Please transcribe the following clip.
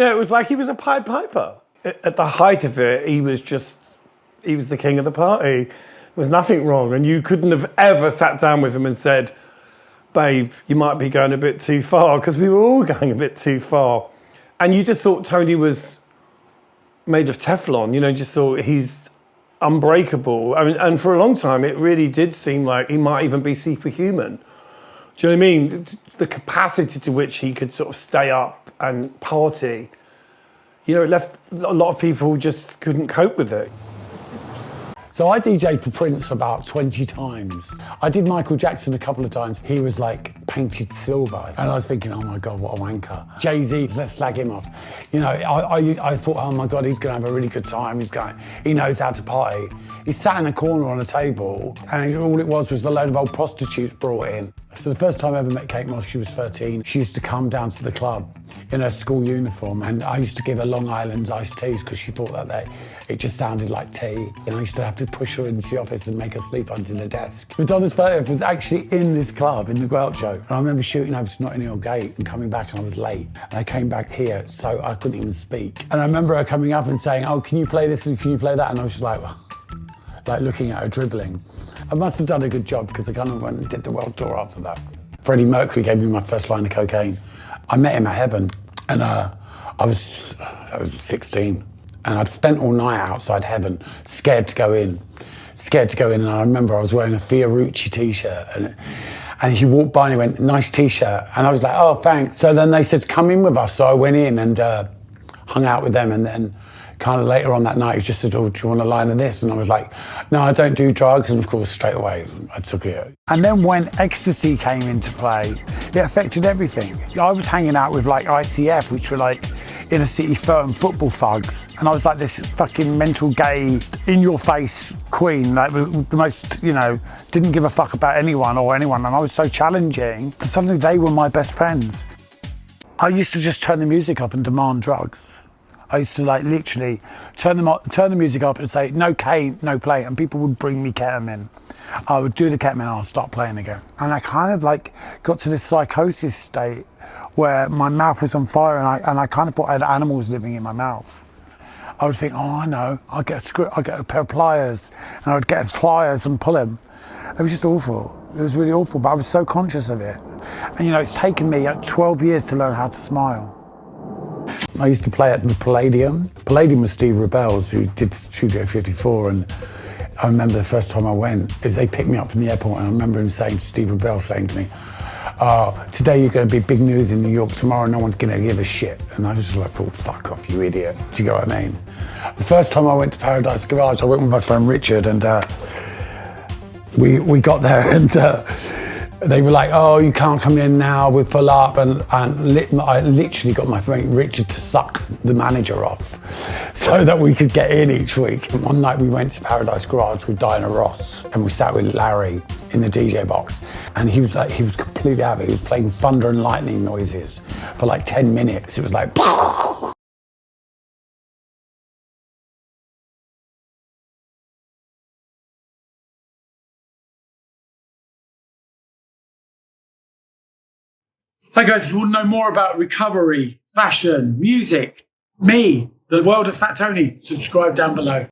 Yeah, it was like he was a Pied Piper. At the height of it, he was the king of the party. There was nothing wrong. And you couldn't have ever sat down with him and said, babe, you might be going a bit too far, because we were all going a bit too far. And you just thought Tony was made of Teflon, you know, just thought he's unbreakable. I mean, and for a long time, it really did seem like he might even be superhuman. Do you know what I mean? The capacity to which he could sort of stay up and party, you know, it left a lot of people just couldn't cope with it. So I DJ'd for Prince about 20 times. I did Michael Jackson a couple of times. He was like painted silver. And I was thinking, oh my God, what a wanker. Jay-Z, let's slag him off. You know, I thought, oh my God, he's gonna have a really good time. He knows how to party. He sat in a corner on a table and all it was a load of old prostitutes brought in. So the first time I ever met Kate Moss, she was 13. She used to come down to the club in her school uniform, and I used to give her Long Island's iced teas because she thought that it just sounded like tea. And I used to have to push her into the office and make her sleep under the desk. Madonna's 30th was actually in this club, in the Groucho. And I remember shooting over to Notting Hill Gate and coming back, and I was late. And I came back here, so I couldn't even speak. And I remember her coming up and saying, oh, can you play this and can you play that? And I was just like looking at her dribbling. I must have done a good job because I kind of went and did the world tour after that. Freddie Mercury gave me my first line of cocaine. I met him at Heaven, and I was 16, and I'd spent all night outside Heaven, scared to go in. And I remember I was wearing a Fiorucci t-shirt, and he walked by and he went, nice t-shirt, and I was like, oh, thanks. So then they said, come in with us. So I went in and hung out with them, and then kind of later on that night, he just said, oh, do you want a line of this? And I was like, no, I don't do drugs. And of course, straight away, I took it. And then when ecstasy came into play, it affected everything. I was hanging out with like ICF, which were like inner city football thugs. And I was like this fucking mental gay, in-your-face queen, like the most, you know, didn't give a fuck about anyone. And I was so challenging. Suddenly they were my best friends. I used to just turn the music off and demand drugs. I used to like literally turn the music off and say, no K, no play, and people would bring me ketamine. I would do the ketamine and I'll start playing again. And I kind of like got to this psychosis state where my mouth was on fire, and I kind of thought I had animals living in my mouth. I would think, oh, I know, I'll get a pair of pliers, and I would get pliers and pull them. It was just awful. It was really awful, but I was so conscious of it. And you know, it's taken me 12 years to learn how to smile. I used to play at the Palladium. Palladium was Steve Rebels, who did Studio 54, and I remember the first time I went, they picked me up from the airport, and I remember him saying to Steve Rebels, saying to me, today you're going to be big news in New York, tomorrow no one's going to give a shit. And I just like thought, fuck off, you idiot. Do you get what I mean? The first time I went to Paradise Garage, I went with my friend Richard, and we got there, and they were like, oh, you can't come in now, we're full up. And I literally got my friend Richard to suck the manager off so that we could get in each week. And one night we went to Paradise Garage with Diana Ross, and we sat with Larry in the DJ box. And he was completely out of it. He was playing thunder and lightning noises for like 10 minutes. It was like, Hi guys, if you want to know more about recovery, fashion, music, me, the world of Fat Tony, subscribe down below.